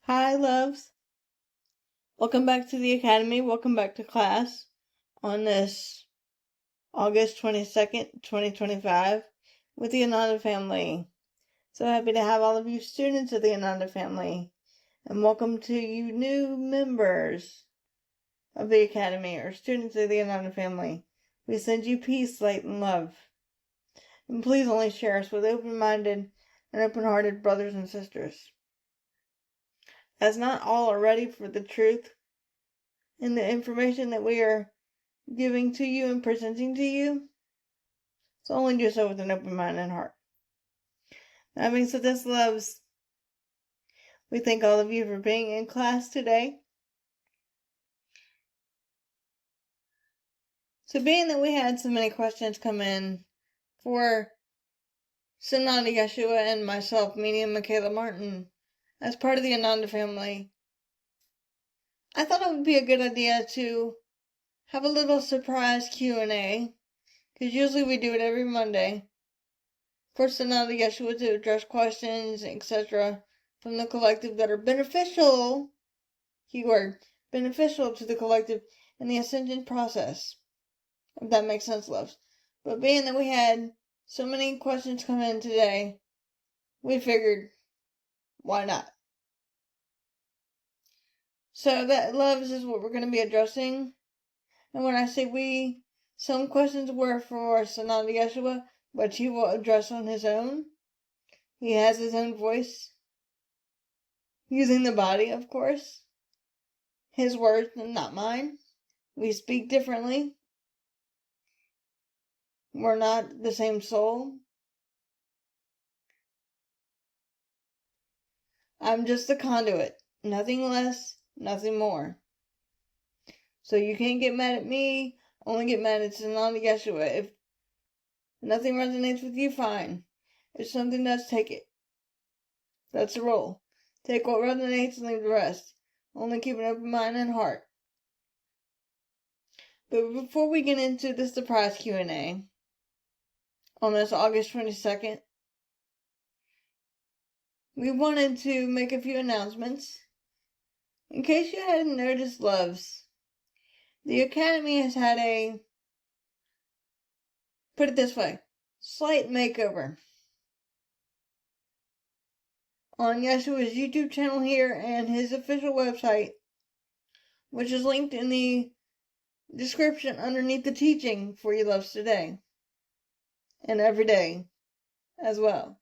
Hi, loves. Welcome back to the Academy. Welcome back to class on this August 22nd, 2025 with the Ananda family. So happy to have all of you students of the Ananda family. And welcome to you new members of the Academy or students of the Ananda family. We send you peace, light, and love. And please only share us with open-minded and open-hearted brothers and sisters, as not all are ready for the truth and the information that we are giving to you and presenting to you. So only do so with an open mind and heart. That means that this loves. We thank all of you for being in class today. So being that we had so many questions come in for Sananda Yeshua and myself, meaning Mikala Martin, as part of the Ananda family, I thought it would be a good idea to have a little surprise Q&A, because usually we do it every Monday, for Sananda Yeshua to address questions, etc., from the collective that are beneficial, keyword, beneficial to the collective in the ascension process. If that makes sense, loves. But being that we had so many questions come in today, we figured, why not? So that, loves, is what we're going to be addressing. And when I say we, some questions were for Sananda Yeshua, which he will address on his own. He has his own voice, using the body, of course. His words and not mine. We speak differently. We're not the same soul. I'm just the conduit. Nothing less, nothing more. So you can't get mad at me, only get mad at Sananda Yeshua. If nothing resonates with you, fine. If something does, take it. That's the rule. Take what resonates and leave the rest. Only keep an open mind and heart. But before we get into the surprise Q&A on this August 22nd, we wanted to make a few announcements. In case you hadn't noticed, loves, the Academy has had a, put it this way, slight makeover on Yeshua's YouTube channel here and his official website, which is linked in the description underneath the teaching for you loves today and every day as well.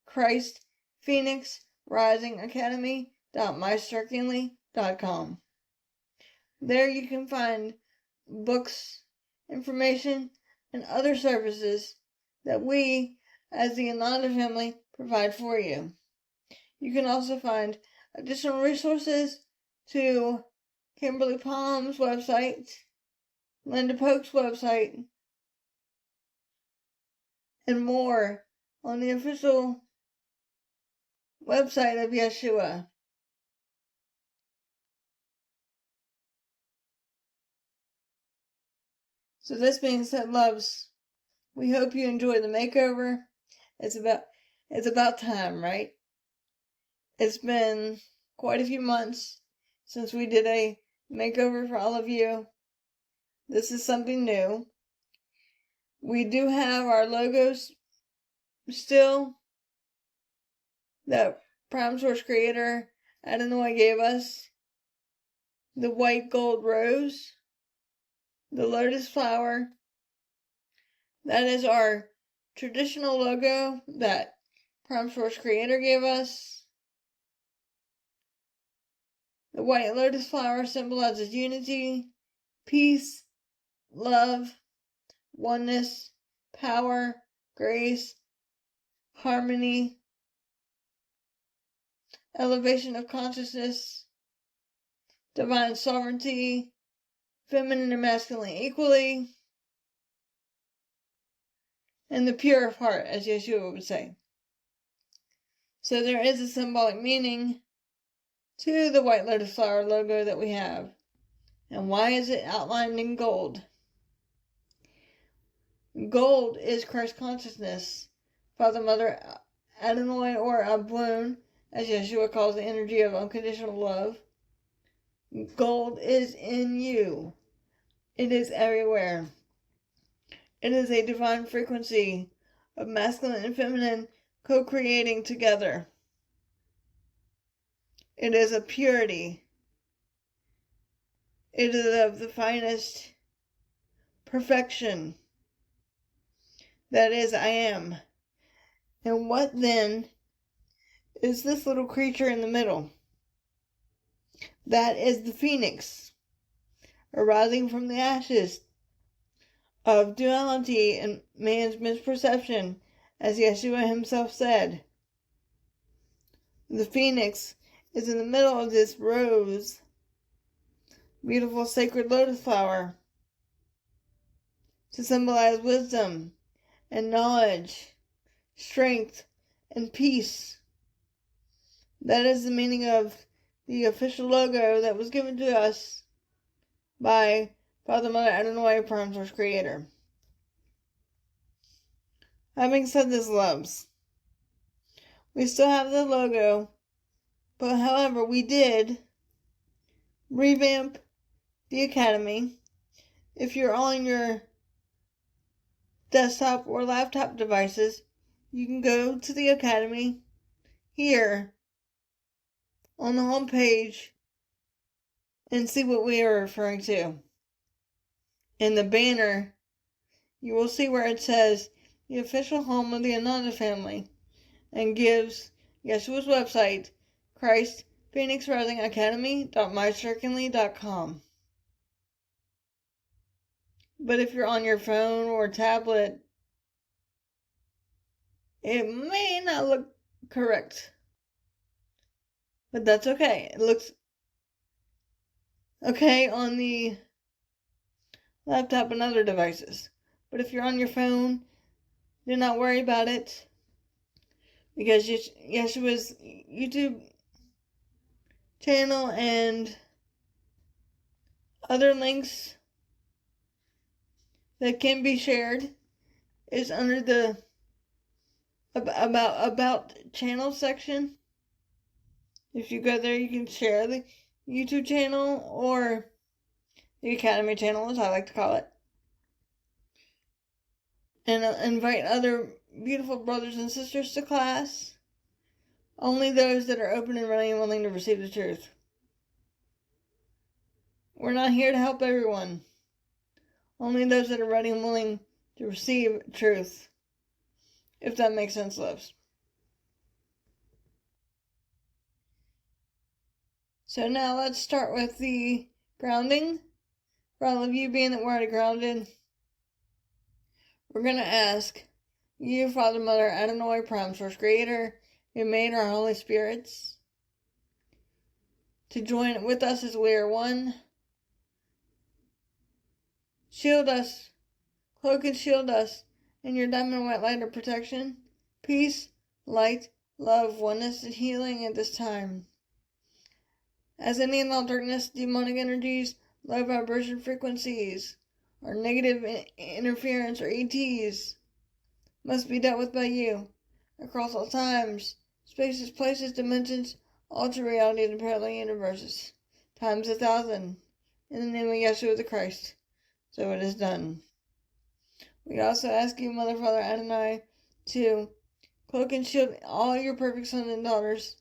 Christ Phoenix Rising Academy.mycirculatingly.com. There you can find books, information, and other services that we, as the Ananda family, provide for you. You can also find additional resources to Kimberly Palm's website, Linda Polk's website, and more on the official website of Yeshua. So this being said, loves, we hope you enjoy the makeover. It's about time, right? It's been quite a few months since we did a makeover for all of you. This is something new. We do have our logos still that Prime Source Creator Adonai gave us. The white gold rose, the lotus flower. That is our traditional logo that Prime Source Creator gave us. The white lotus flower symbolizes unity, peace, love, oneness, power, grace, harmony, elevation of consciousness, divine sovereignty, feminine and masculine equally, and the pure of heart, as Yeshua would say. So there is a symbolic meaning to the white lotus flower logo that we have. And why is it outlined in gold? Gold is Christ consciousness. Father, Mother, Adonai, or Abun, as Yeshua calls the energy of unconditional love. Gold is in you. It is everywhere. It is a divine frequency of masculine and feminine co-creating together. It is a purity. It is of the finest perfection. That is, I am. And what then is this little creature in the middle? That is the phoenix, arising from the ashes of duality and man's misperception, as Yeshua himself said. The phoenix is in the middle of this rose, beautiful sacred lotus flower, to symbolize wisdom and knowledge, strength and peace. That is the meaning of the official logo that was given to us by Father, Mother, Adonai, Prime Source Creator. Having said this, loves, we still have the logo, but however, we did revamp the Academy. If you're on your desktop or laptop devices, you can go to the Academy here on the home page and see what we are referring to. In the banner, you will see where it says the official home of the Ananda family and gives Yeshua's website, Christ Phoenix Rising Academy.mycerkinley.com. But if you're on your phone or tablet, it may not look correct. But that's okay. It looks okay on the laptop and other devices. But if you're on your phone, do not worry about it, because Yeshua's YouTube channel and other links that can be shared is under the about channel section. If you go there, you can share the YouTube channel or the Academy channel, as I like to call it, and invite other beautiful brothers and sisters to class. Only those that are open and ready and willing to receive the truth. We're not here to help everyone. Only those that are ready and willing to receive truth. If that makes sense, loves. So now let's start with the grounding. For all of you being that we're already grounded, we're going to ask you, Father, Mother, Adonai, Prime Source Creator, who made our Holy Spirits, to join with us as we are one. Shield us, cloak and shield us in your diamond white light of protection, peace, light, love, oneness, and healing at this time. As any and all darkness, demonic energies, low vibration frequencies, or negative interference or ETs must be dealt with by you across all times, spaces, places, dimensions, altered realities, and parallel universes, times 1,000, in the name of Yeshua the Christ. So it is done. We also ask you, Mother, Father, Adonai, to cloak and shield all your perfect sons and daughters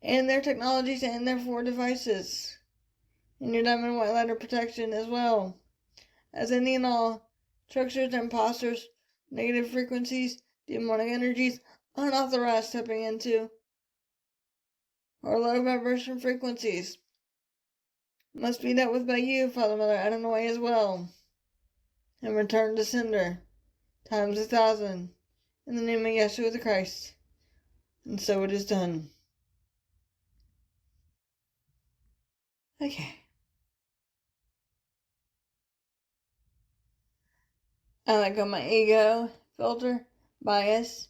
and their technologies and their 4 devices in your diamond white light of protection, as well as any and all structures, imposters, negative frequencies, demonic energies, unauthorized stepping into, or low vibration frequencies must be dealt with by you, Father, Mother, Adonai, as well, and returned to sender, times 1,000, in the name of Yeshua the Christ. And so it is done. Okay. I let go my ego, filter, bias,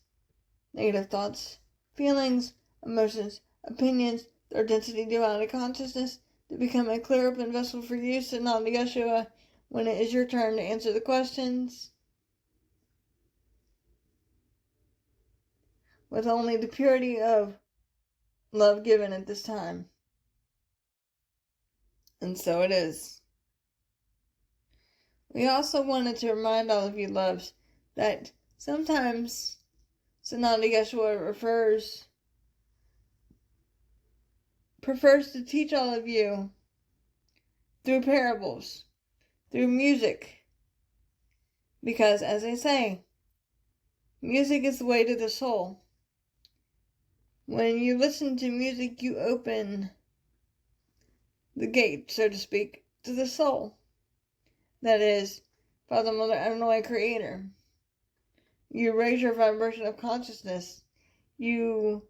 negative thoughts, feelings, emotions, opinions, their density, duality, consciousness, to become a clear open vessel for use and not to Yeshua when it is your turn to answer the questions, with only the purity of love given at this time. And so it is. We also wanted to remind all of you loves that sometimes Sananda Yeshua prefers to teach all of you through parables, through music. Because, as I say, music is the way to the soul. When you listen to music, you open the gate, so to speak, to the soul. That is, Father, Mother, Adonai, Creator. You raise your vibration of consciousness. Depending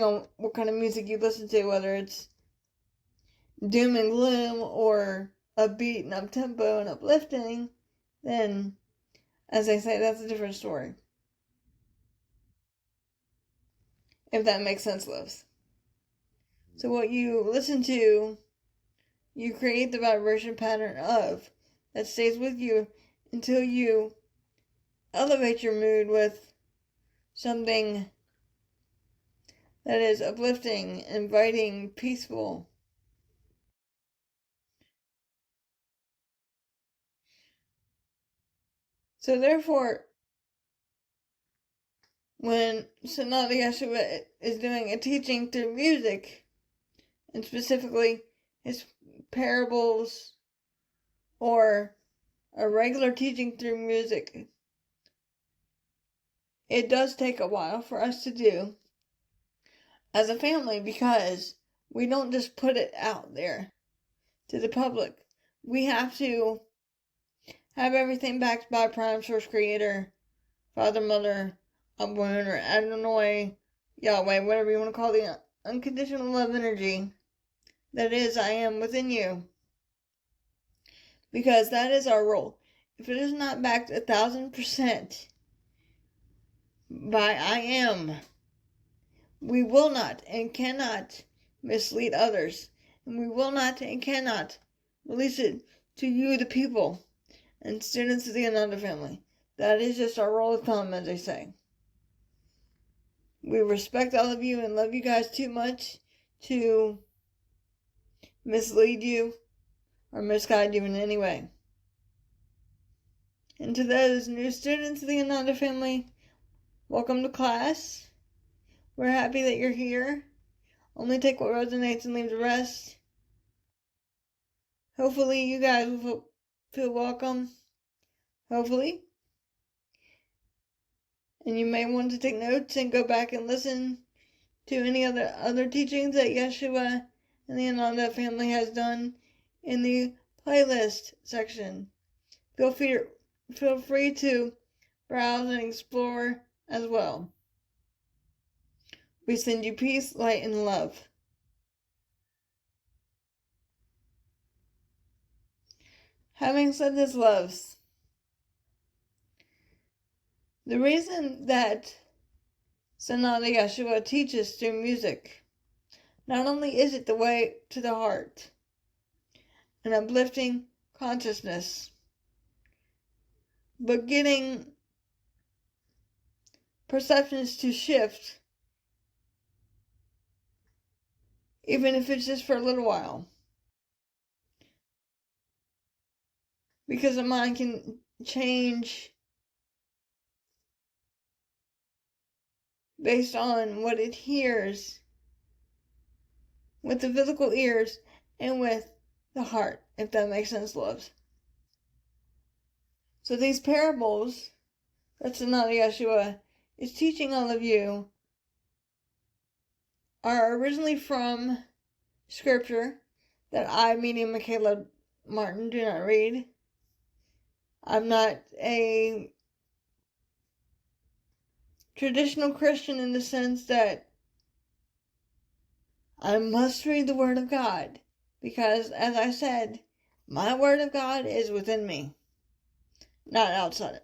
on what kind of music you listen to, whether it's doom and gloom or upbeat and up-tempo and uplifting, then, as I say, that's a different story. If that makes sense, loves. So what you listen to, you create the vibration pattern of that stays with you until you elevate your mood with something that is uplifting, inviting, peaceful. So therefore, when Sananda Yeshua is doing a teaching through music, and specifically his parables or a regular teaching through music, it does take a while for us to do as a family because we don't just put it out there to the public. We have to have everything backed by Prime Source Creator, Father, Mother, Abun, or Adonai, Yahweh, whatever you want to call the unconditional love energy that is I am within you. Because that is our role. If it is not backed 1,000% by I am, we will not and cannot mislead others. And we will not and cannot release it to you, the people, and students of the Ananda family. That is just our rule of thumb, as I say. We respect all of you and love you guys too much to mislead you or misguide you in any way. And to those new students of the Ananda family, welcome to class. We're happy that you're here. Only take what resonates and leave the rest. Hopefully you guys will feel welcome. Hopefully. And you may want to take notes and go back and listen to any other teachings that Yeshua and the Ananda family has done in the playlist section. Feel free to browse and explore as well. We send you peace, light, and love. Having said this, loves, the reason that Sananda Yeshua teaches through music, not only is it the way to the heart, an uplifting consciousness, but getting perceptions to shift, even if it's just for a little while. Because the mind can change based on what it hears with the physical ears and with the heart, if that makes sense, loves. So these parables that Sananda Yeshua is teaching all of you are originally from scripture that I, meaning Mikala Martin, do not read. I'm not a traditional Christian in the sense that I must read the Word of God, because, as I said, my Word of God is within me, not outside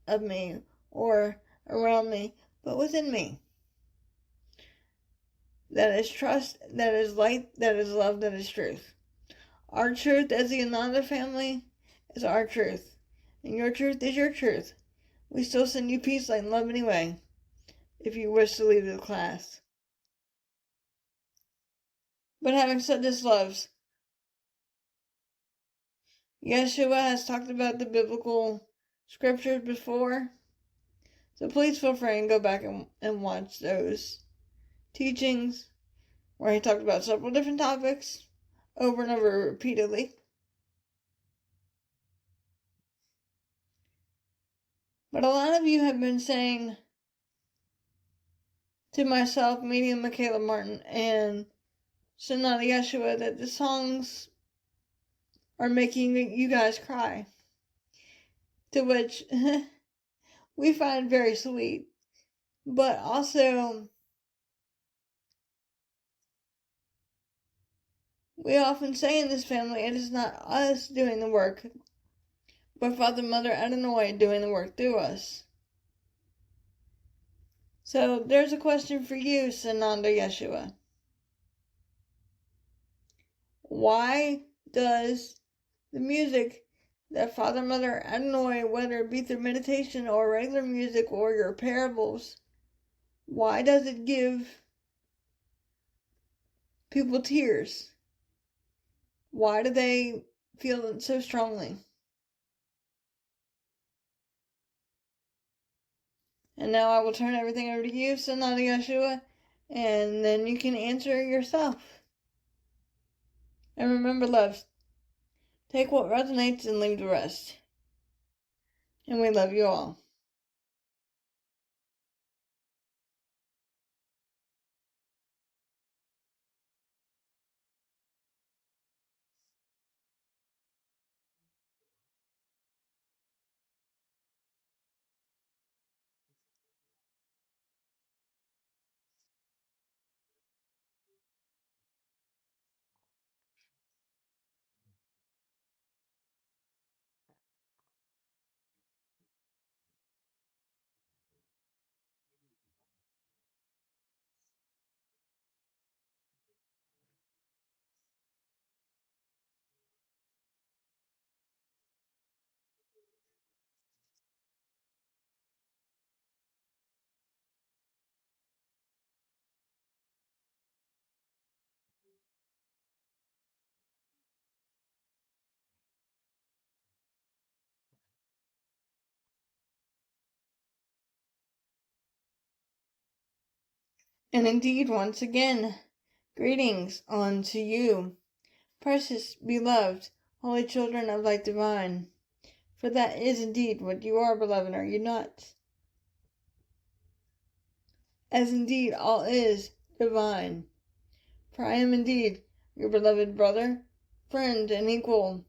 of me or around me, but within me. That is trust, that is light, that is love, that is truth. Our truth as the Ananda family is our truth, and your truth is your truth. We still send you peace, light, and love anyway, if you wish to leave the class. But having said this, loves, Yeshua has talked about the biblical scriptures before, so please feel free and go back and watch those teachings where he talked about several different topics over and over repeatedly. But a lot of you have been saying to myself, meeting Mikala Martin and Sonata Yeshua, that the songs are making you guys cry. To which we find very sweet. But also, we often say in this family, it is not us doing the work, but Father, Mother, Adonai doing the work through us. So there's a question for you, Sananda Yeshua. Why does the music that Father, Mother, Adonai, whether it be through meditation or regular music or your parables, why does it give people tears? Why do they feel it so strongly? And now I will turn everything over to you, Sananda Yeshua, and then you can answer yourself. And remember, loves, take what resonates and leave the rest. And we love you all. And indeed, once again, greetings unto you, precious, beloved, holy children of light divine. For that is indeed what you are, beloved, are you not? As indeed all is divine. For I am indeed your beloved brother, friend, and equal,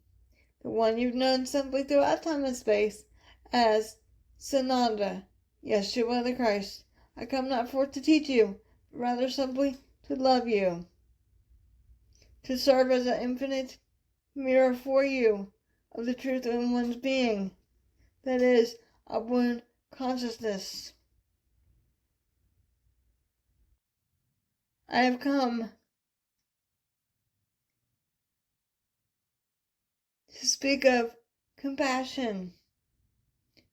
the one you've known simply throughout time and space as Sananda, Yeshua the Christ. I come not forth to teach you, but rather simply to love you, to serve as an infinite mirror for you of the truth in one's being, that is, of one consciousness. I have come to speak of compassion,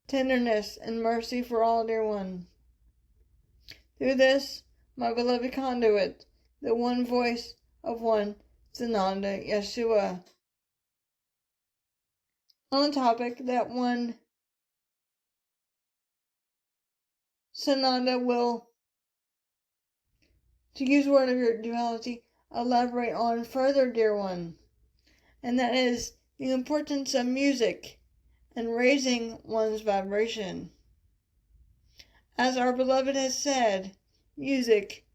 tenderness, and mercy for all, dear one. Through this, my beloved conduit, the one voice of one Sananda Yeshua, on a topic that one Sananda will, to use word of your duality, elaborate on further, dear one, and that is the importance of music and raising one's vibration. As our beloved has said, music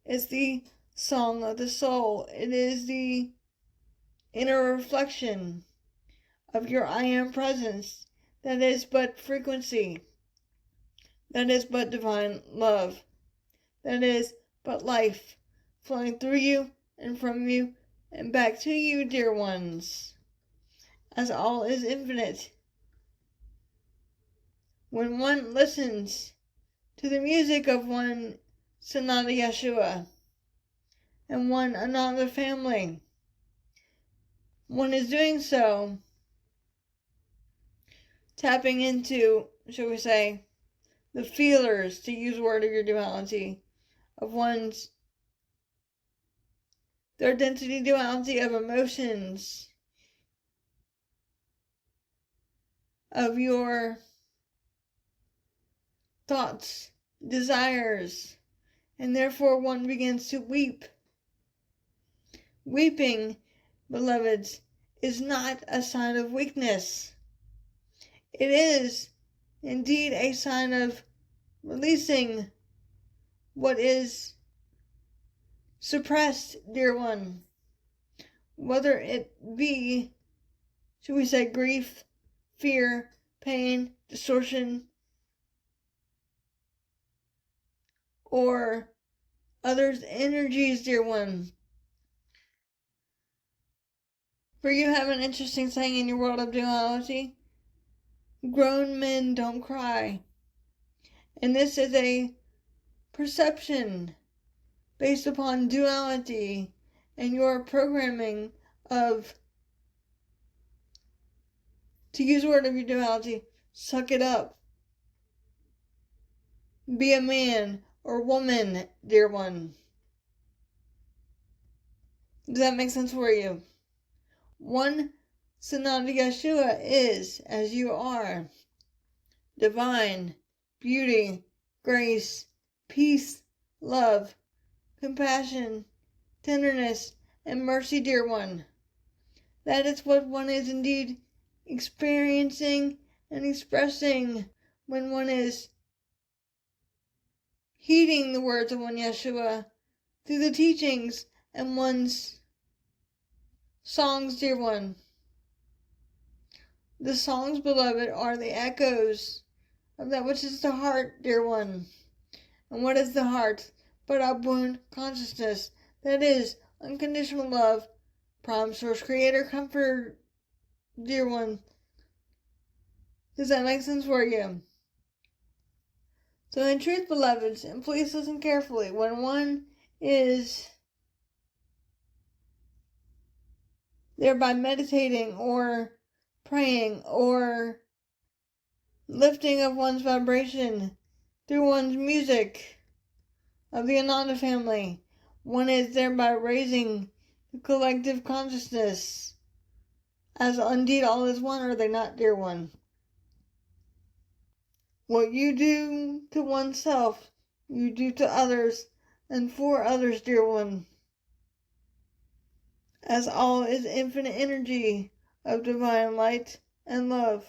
is the song of the soul. It is the inner reflection of your I am presence. That is but frequency. That is but divine love. That is but life flowing through you and from you and back to you, dear ones. As all is infinite. When one listens to the music of one Sananda Yeshua and one another family, one is doing so tapping into, shall we say, the feelers, to use word of your duality, of one's the identity duality of emotions, of your thoughts, desires, and therefore one begins to weep. Weeping, beloveds, is not a sign of weakness. It is indeed a sign of releasing what is suppressed, dear one. Whether it be, should we say, grief, fear, pain, distortion, or others' energies, dear one. For you have an interesting saying in your world of duality: grown men don't cry. And this is a perception based upon duality and your programming of, to use a word of your duality, suck it up. Be a man or woman, dear one. Does that make sense for you? One Sananda Yeshua is, as you are, divine, beauty, grace, peace, love, compassion, tenderness, and mercy, dear one. That is what one is indeed experiencing and expressing when one is heeding the words of one Yeshua through the teachings and one's songs, dear one. The songs, beloved, are the echoes of that which is the heart, dear one. And what is the heart but upborn consciousness? That is unconditional love, prime source, creator, comfort, dear one. Does that make sense for you? So in truth, beloveds, and please listen carefully, when one is thereby meditating or praying or lifting of one's vibration through one's music of the Ananda family, one is thereby raising the collective consciousness, as indeed all is one, are they not, dear one? What you do to oneself, you do to others, and for others, dear one, as all is infinite energy of divine light and love.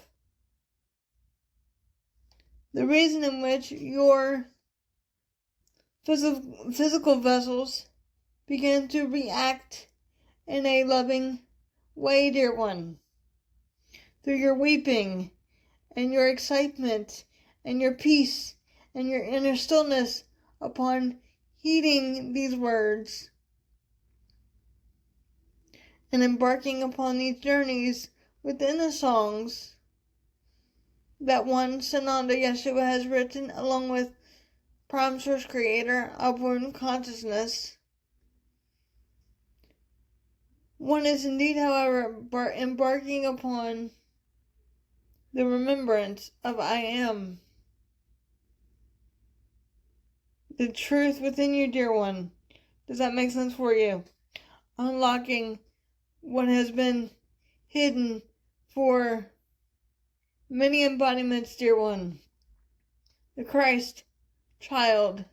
The reason in which your physical vessels begin to react in a loving way, dear one, through your weeping and your excitement and your peace and your inner stillness upon heeding these words and embarking upon these journeys within the songs that one Sananda Yeshua has written along with Prime Source Creator, Upward Consciousness. One is indeed, however, embarking upon the remembrance of I am. The truth within you, dear one. Does that make sense for you? Unlocking what has been hidden for many embodiments, dear one. The Christ child.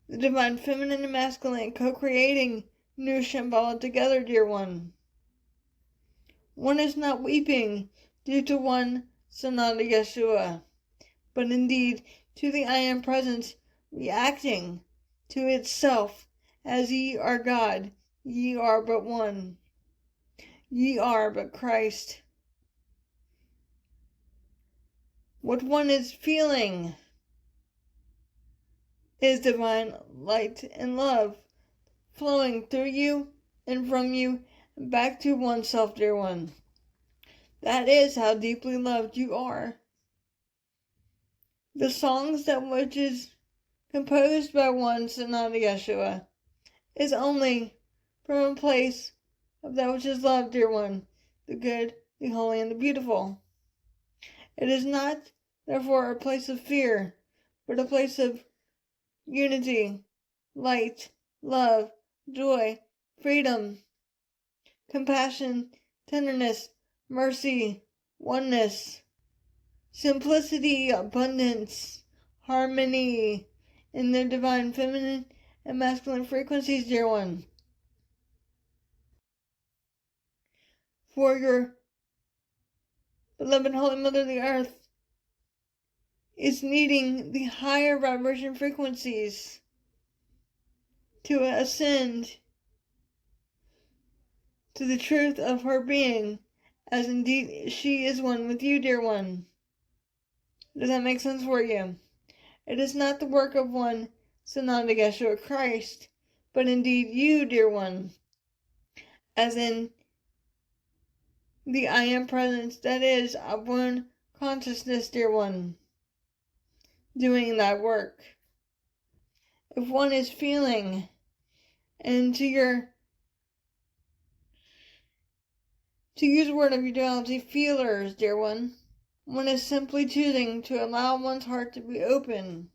The divine feminine and masculine co-creating new Shambhala together, dear one. One is not weeping due to one Sananda Yeshua, but indeed to the I Am presence reacting to itself as ye are God, ye are but one, ye are but Christ. What one is feeling is divine light and love flowing through you and from you and back to oneself, dear one. That is how deeply loved you are. The songs that which is composed by one Sananda Yeshua is only from a place of that which is love, dear one, the good, the holy, and the beautiful. It is not, therefore, a place of fear, but a place of unity, light, love, joy, freedom, compassion, tenderness, mercy, oneness, simplicity, abundance, harmony in their divine feminine and masculine frequencies, dear one. For your beloved Holy Mother of the Earth is needing the higher vibration frequencies to ascend to the truth of her being, as indeed she is one with you, dear one. Does that make sense for you? It is not the work of one synonymous Yeshua Christ, but indeed you, dear one, as in the I Am presence that is of one consciousness, dear one, doing that work. If one is feeling, and to use the word of your duality, feelers, dear one is simply choosing to allow one's heart to be open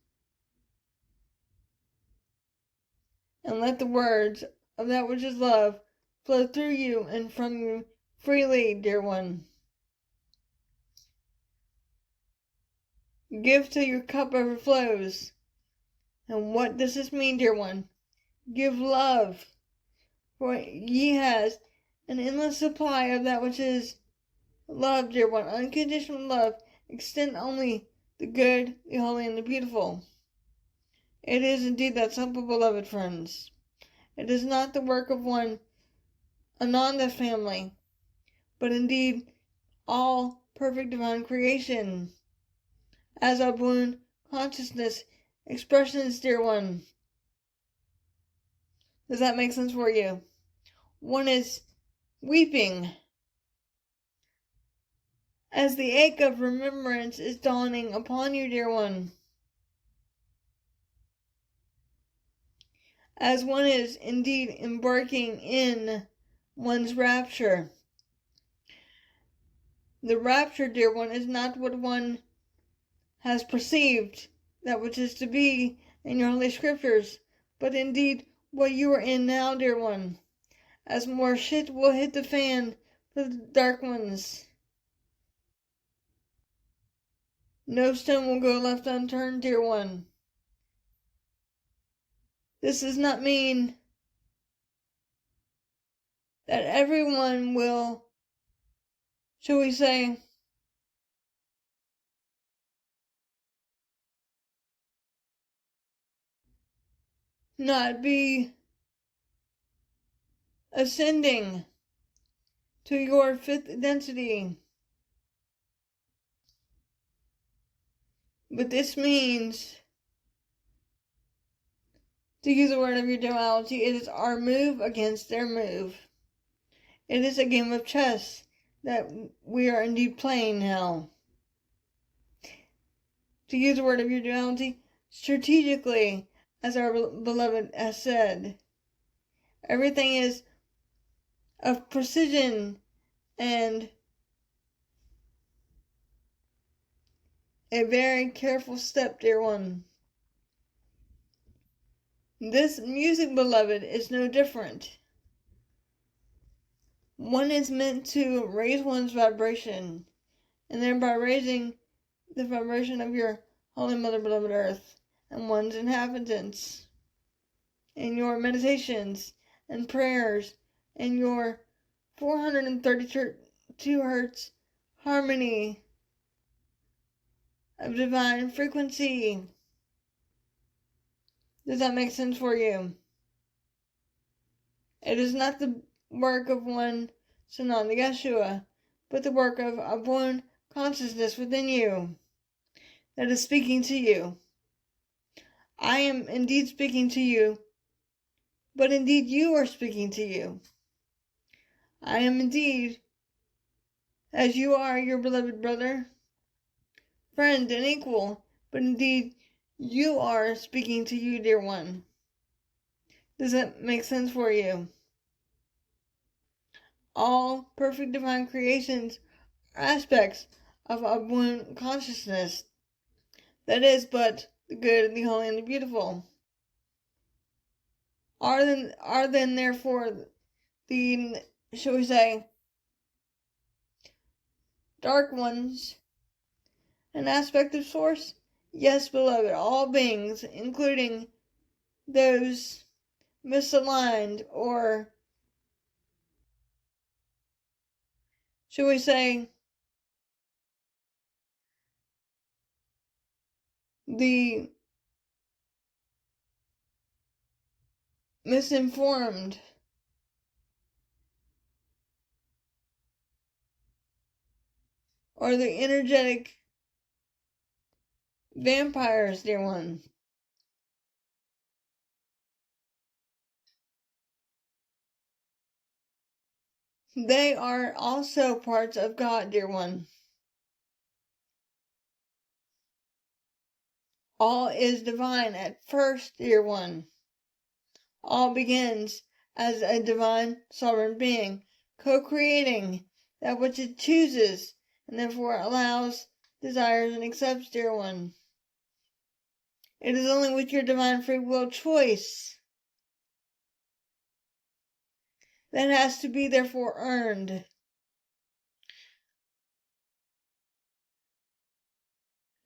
and let the words of that which is love flow through you and from you freely, dear one. Give till your cup overflows. And what does this mean, dear one? Give love, for ye has an endless supply of that which is love, dear one. Unconditional love. Extend only the good, the holy, and the beautiful. It is indeed that simple, beloved friends. It is not the work of one Ananda family, but indeed all perfect divine creation, as of one consciousness expressions, dear one. Does that make sense for you? One is weeping as the ache of remembrance is dawning upon you, dear one. As one is indeed embarking in one's rapture. The rapture, dear one, is not what one has perceived, that which is to be in your holy scriptures, but indeed what you are in now, dear one. As more shit will hit the fan for the dark ones. No stone will go left unturned, dear one. This does not mean that everyone will, shall we say, not be ascending to your fifth density. But this means, to use the word of your duality, it is our move against their move. It is a game of chess that we are indeed playing now. To use the word of your duality, strategically, as our beloved has said. Everything is of precision and a very careful step, dear one. This music, beloved, is no different. One is meant to raise one's vibration, and thereby raising the vibration of your Holy Mother, beloved Earth, and one's inhabitants, in your meditations and prayers, and your 432 hertz harmony of divine frequency. Does that make sense for you? It is not the work of one Sanan the Yeshua, but the work of one consciousness within you that is speaking to you. I am indeed speaking to you, but indeed you are speaking to you. I am indeed, as you are your beloved brother, friend, and equal, but indeed you are speaking to you, dear one. Does that make sense for you? All perfect divine creations are aspects of one consciousness. That is but the good, the holy, and the beautiful. are then therefore the, shall we say, dark ones an aspect of source? Yes, beloved, all beings, including those misaligned, or should we say the misinformed, or the energetic vampires, dear one. They are also parts of God, dear one. All is divine at first, dear one. All begins as a divine sovereign being, co-creating that which it chooses, and therefore allows, desires, and accepts, dear one. It is only with your divine free will choice that has to be therefore earned,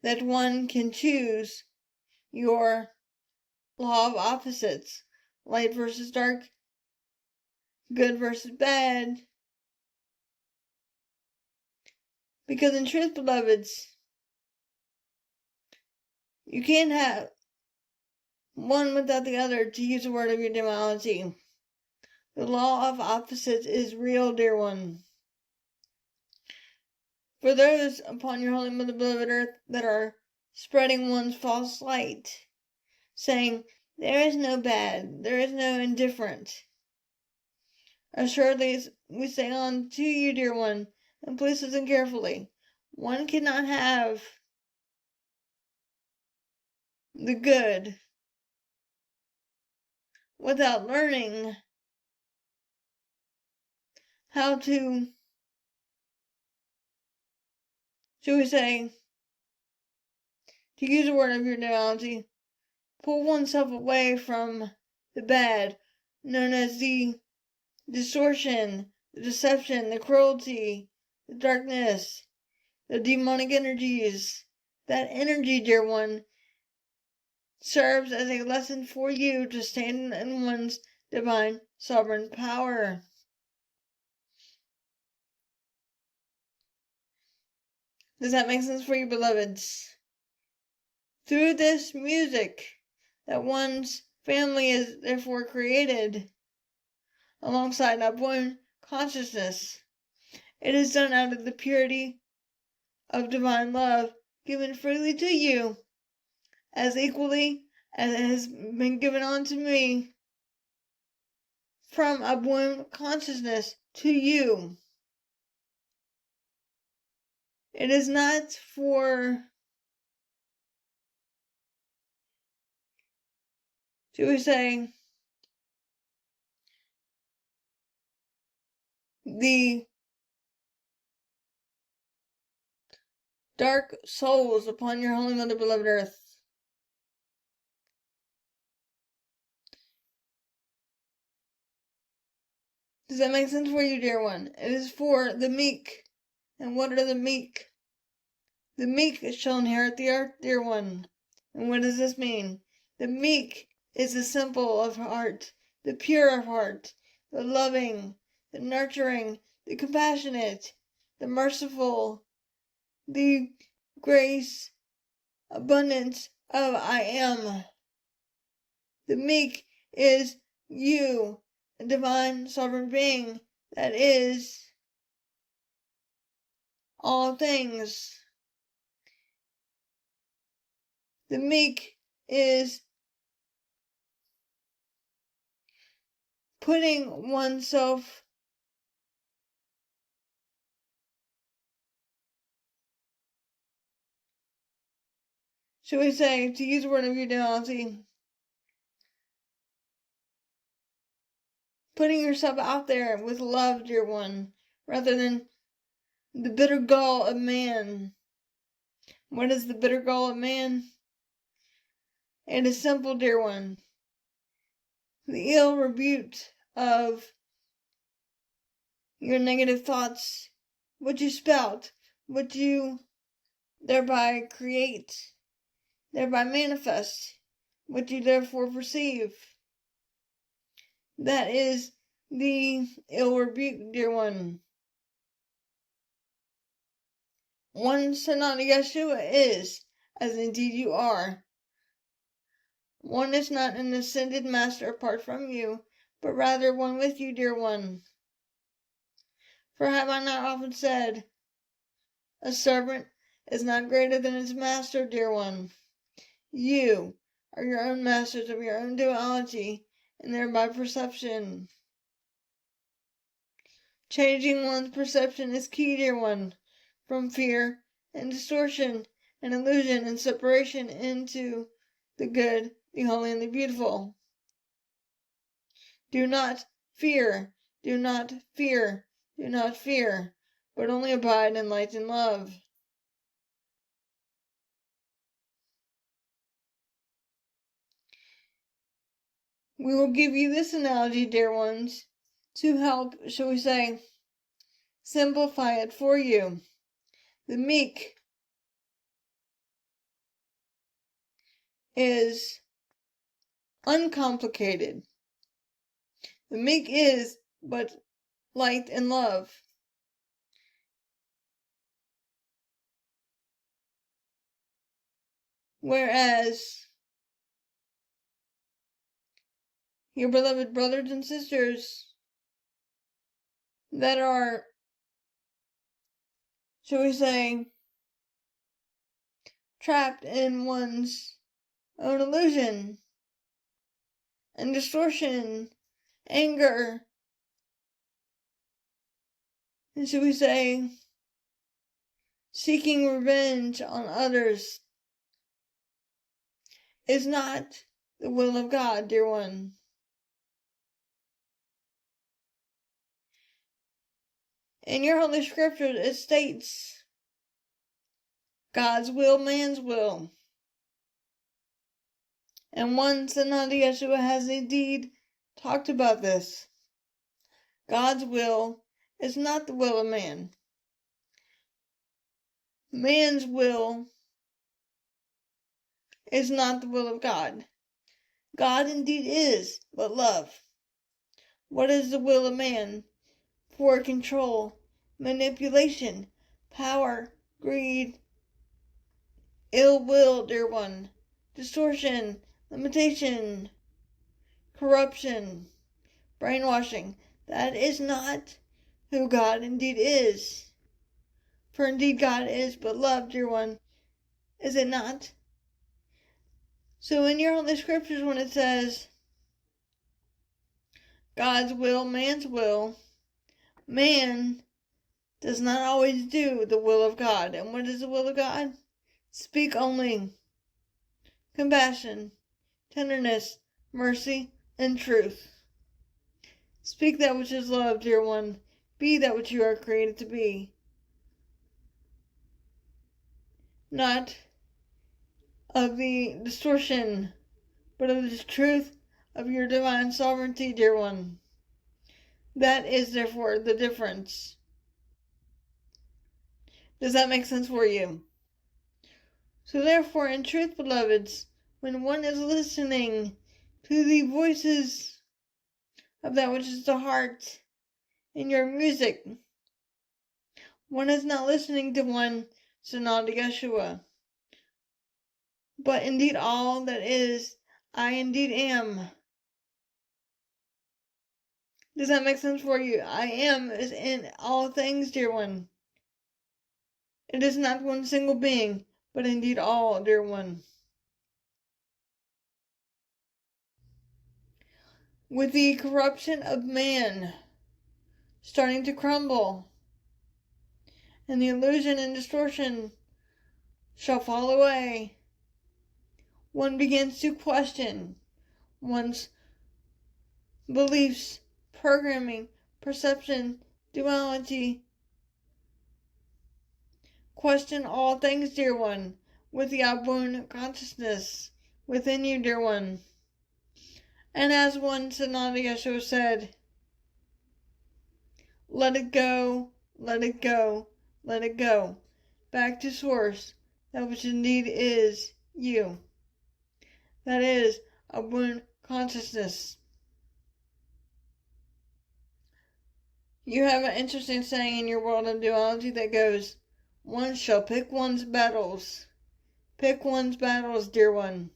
that one can choose your law of opposites, light versus dark, good versus bad. Because in truth, beloveds, you can't have one without the other, to use a word of your duality. The law of opposites is real, dear one. For those upon your holy mother beloved earth that are spreading one's false light, saying, there is no bad, there is no indifferent. Assuredly, we say on to you, dear one, and please listen carefully. One cannot have the good without learning how to, shall we say, to use a word of your duality, pull oneself away from the bad, known as the distortion, the deception, the cruelty, the darkness, the demonic energies. That energy, dear one, serves as a lesson for you to stand in one's divine sovereign power. Does that make sense for you, beloveds? Through this music that one's family is therefore created alongside upborn consciousness, it is done out of the purity of divine love given freely to you, as equally as it has been given unto me from upborn consciousness to you. It is not for, should we say, the dark souls upon your holy mother beloved earth. Does that make sense for you, dear one? It is for the meek. And what are the meek? The meek shall inherit the earth, dear one. And what does this mean? The meek is the simple of heart, the pure of heart, the loving, the nurturing, the compassionate, the merciful, the grace, abundance of I am. The meek is you, a divine sovereign being that is all things. The meek is putting oneself should we say, to use a word of your duality, putting yourself out there with love, dear one, rather than the bitter gall of man. What is the bitter gall of man? It is simple, dear one. the ill repute of your negative thoughts, what you spout, what you thereby create, thereby manifest, what you therefore perceive. That is the ill rebuke, dear one. One Sanat Yeshua is, as indeed you are. One is not an ascended master apart from you, but rather one with you, dear one. For have I not often said, a servant is not greater than his master, dear one? You are your own masters of your own duality, and thereby perception. Changing one's perception is key, dear one, from fear and distortion and illusion and separation into the good, the holy, and the beautiful. Do not fear, do not fear, do not fear, but only abide in light and love. We will give you this analogy, dear ones, to help, shall we say, simplify it for you. The meek is uncomplicated. The meek is but light and love. Whereas your beloved brothers and sisters that are, shall we say, trapped in one's own illusion and distortion, anger, and shall we say, seeking revenge on others, is not the will of God, dear one. In your Holy Scriptures it states God's will, man's will. And one Sanat Yeshua has indeed talked about this. God's will is not the will of man. Man's will is not the will of God. God indeed is but love. What is the will of man? For control, manipulation, power, greed, ill will, dear one, distortion, limitation, corruption, brainwashing. That is not who God indeed is. For indeed God is but love, dear one. Is it not? So in your Holy Scriptures when it says God's will, man's will, man does not always do the will of God. And what is the will of God? Speak only compassion, tenderness, mercy, and truth. Speak that which is love, dear one. Be that which you are created to be. Not of the distortion, but of the truth of your divine sovereignty, dear one. That is, therefore, the difference. Does that make sense for you? So, therefore, in truth, beloveds, when one is listening to the voices of that which is the heart in your music, one is not listening to one Sanat Yeshua, but indeed all that is, I indeed am. Does that make sense for you? I am is in all things, dear one. It is not one single being, but indeed all, dear one. With the corruption of man starting to crumble, and the illusion and distortion shall fall away, one begins to question one's beliefs, programming, perception, duality. Question all things, dear one, with the outborn consciousness within you, dear one. And as one Sananda Yeshua said, let it go, let it go, let it go. Back to source, that which indeed is you. That is a one consciousness. You have an interesting saying in your world of duality that goes, one shall pick one's battles. Pick one's battles, dear one.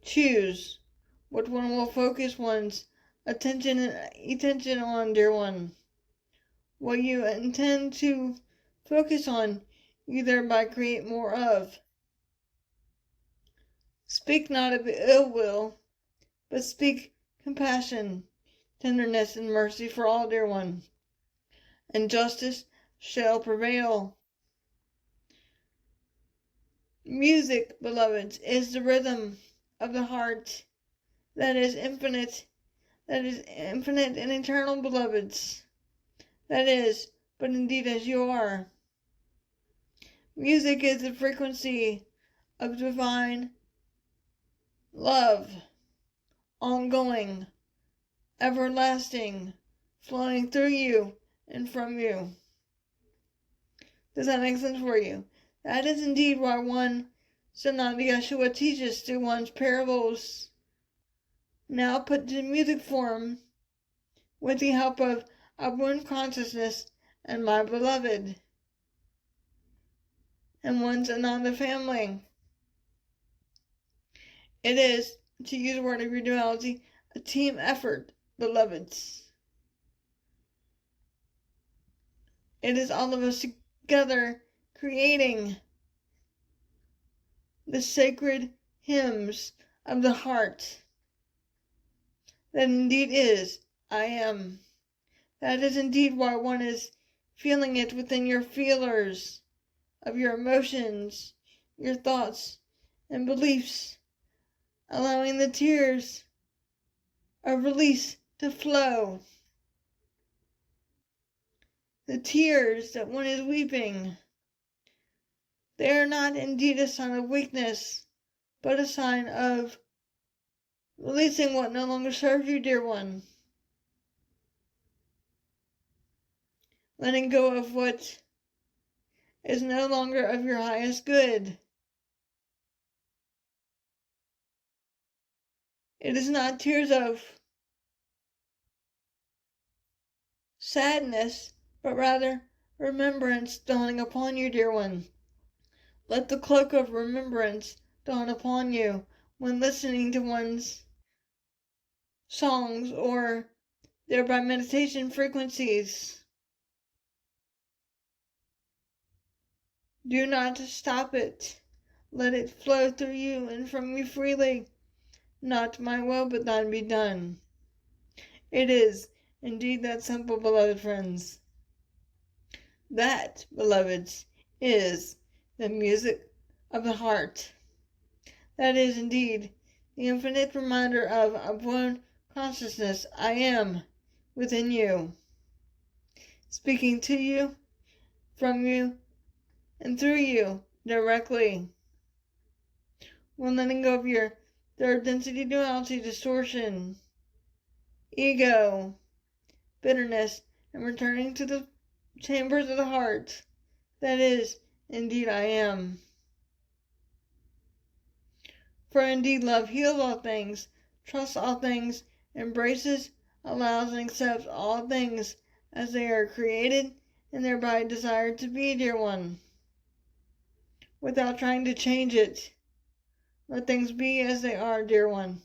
Choose what one will focus one's attention on, dear one. What you intend to focus on, you thereby create more of. Speak not of ill will, but speak compassion, tenderness, and mercy for all, dear one, and justice shall prevail. Music, beloveds, is the rhythm of the heart that is infinite and eternal, beloveds. That is, but indeed as you are. Music is the frequency of divine love, ongoing, everlasting, flowing through you and from you. Does that make sense for you? That is indeed why one Sananda Yeshua teaches through one's parables, now put to music form with the help of one consciousness and my beloved, and one's Ananda family. It is, to use the word of your duality, a team effort, beloveds. It is all of us together creating the sacred hymns of the heart that indeed is I am. That is indeed why one is feeling it within your feelers of your emotions, your thoughts, and beliefs, allowing the tears of release to flow. The tears that one is weeping, they are not indeed a sign of weakness, but a sign of releasing what no longer serves you, dear one. Letting go of what is no longer of your highest good. It is not tears of sadness, but rather remembrance dawning upon you, dear one. Let the cloak of remembrance dawn upon you when listening to one's songs or thereby meditation frequencies. Do not stop it. Let it flow through you and from you freely. Not my will, but thine be done. It is indeed that simple, beloved friends. That, beloveds, is the music of the heart. That is indeed the infinite reminder of one consciousness I am within you, speaking to you, from you, and through you directly. When letting go of your third density duality distortion, ego, bitterness, and returning to the chambers of the heart, that is indeed I am. For indeed love heals all things, trusts all things, embraces, allows, and accepts all things as they are created and thereby desired to be, dear one, without trying to change it. Let things be as they are, dear one.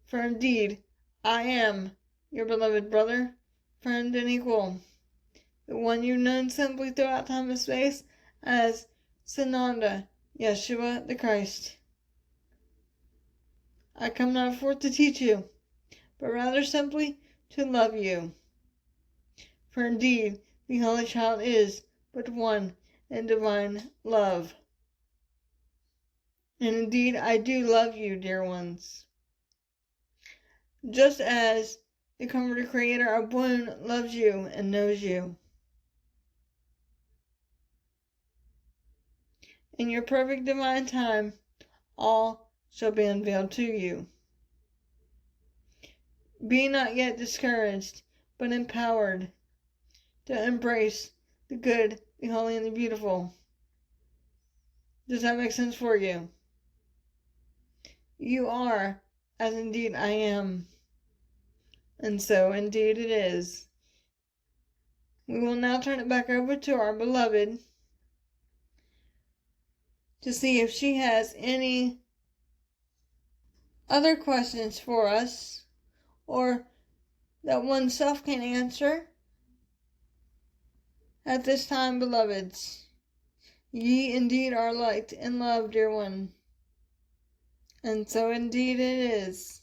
For indeed, I am your beloved brother, friend, and equal, the one you've known simply throughout time and space as Sananda, Yeshua the Christ. I come not forth to teach you, but rather simply to love you. For indeed, the Holy Child is but one in divine love. And indeed, I do love you, dear ones. Just as the Comforter Creator of Bloom loves you and knows you. In your perfect divine time, all shall be unveiled to you. Be not yet discouraged, but empowered to embrace the good, the holy, and the beautiful. Does that make sense for you? You are, as indeed I am. And so indeed it is. We will now turn it back over to our beloved to see if she has any other questions for us, or that oneself can answer. At this time, beloveds, ye indeed are liked and loved, dear one. And so indeed it is.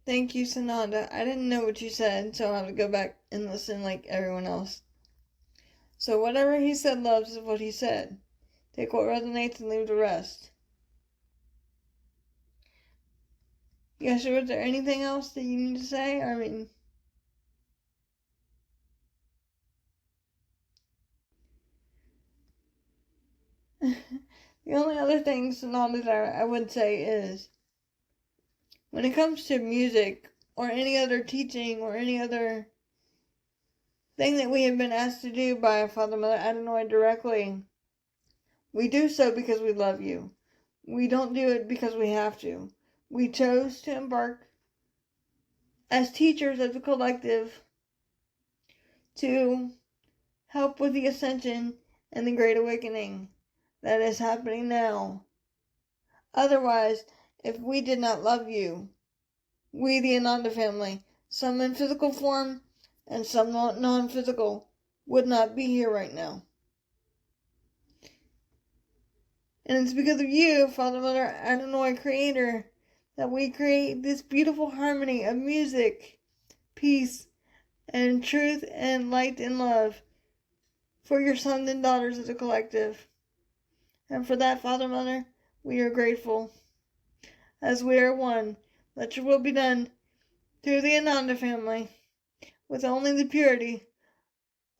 Thank you, Sananda. I didn't know what you said, so I'll have to go back and listen like everyone else. So whatever he said, loves, is what he said. Take what resonates and leave the rest. Yeshua, is there anything else that you need to say? I mean, the only other thing, Sananda, that I would say is, when it comes to music or any other teaching or any other thing that we have been asked to do by Father, Mother Adonai directly, we do so because we love you. We don't do it because we have to. We chose to embark as teachers of the collective to help with the ascension and the great awakening that is happening now. Otherwise, if we did not love you, we, the Ananda family, some in physical form and some non-physical, would not be here right now. And it's because of you, Father, Mother, Adonai, Creator, that we create this beautiful harmony of music, peace, and truth, and light, and love for your sons and daughters of the collective. And for that, Father, Mother, we are grateful. As we are one, let your will be done through the Ananda family, with only the purity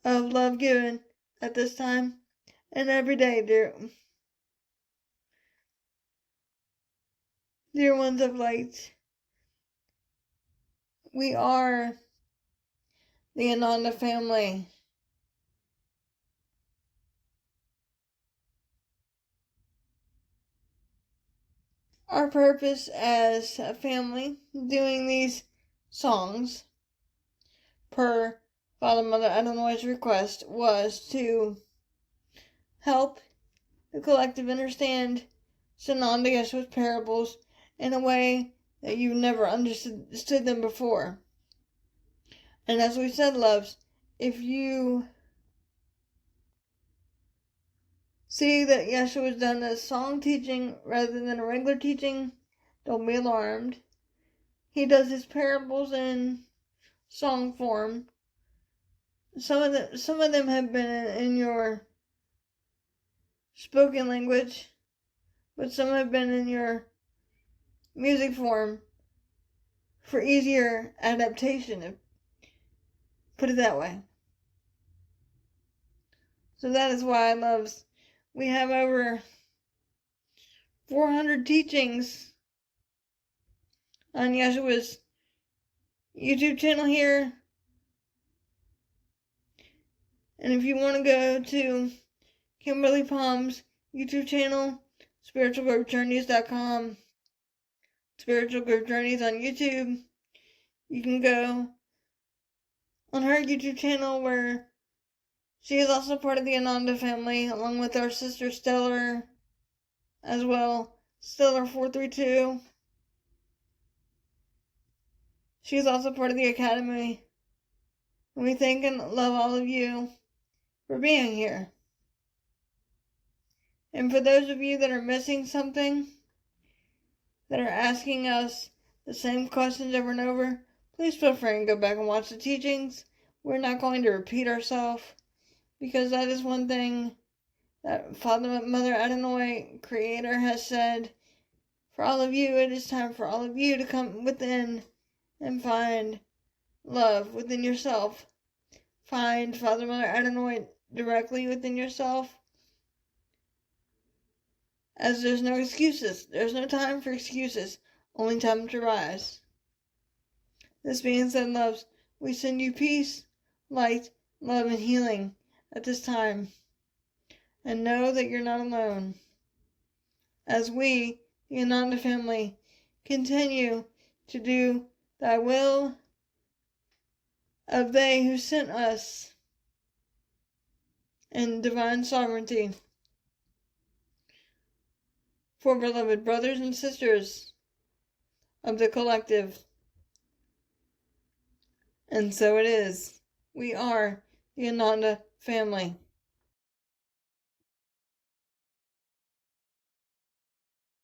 of love given at this time and every day, dear ones of light. We are the Ananda family. Our purpose as a family, doing these songs per Father, Mother Adonai's request, was to help the collective understand Sananda Yeshua's parables in a way that you never understood them before. And as we said, loves, if you see that Yeshua has done a song teaching rather than a regular teaching, don't be alarmed. He does his parables in song form. Some of them have been in your spoken language, but some have been in your music form for easier adaptation, put it that way. So that is why, loves, we have over 400 teachings on Yeshua's YouTube channel here. And if you want to go to Kimberly Palm's YouTube channel, spiritualgrowthjourneys.com, Spiritual Growth Journeys on YouTube, you can go on her YouTube channel, where she is also part of the Ananda family, along with our sister Stellar as well, Stellar432. She is also part of the Academy. And we thank and love all of you for being here. And for those of you that are missing something, that are asking us the same questions over and over, please feel free and go back and watch the teachings. We're not going to repeat ourselves, because that is one thing that Father, Mother Adonai, Creator, has said. For all of you, it is time for all of you to come within and find love within yourself. Find Father, Mother, Adonai directly within yourself. As there's no excuses. There's no time for excuses. Only time to rise. This being said, loves, we send you peace, light, love, and healing at this time. And know that you're not alone. As we, the Ananda family, continue to do thy will of they who sent us in divine sovereignty. For beloved brothers and sisters of the collective. And so it is. We are the Ananda family.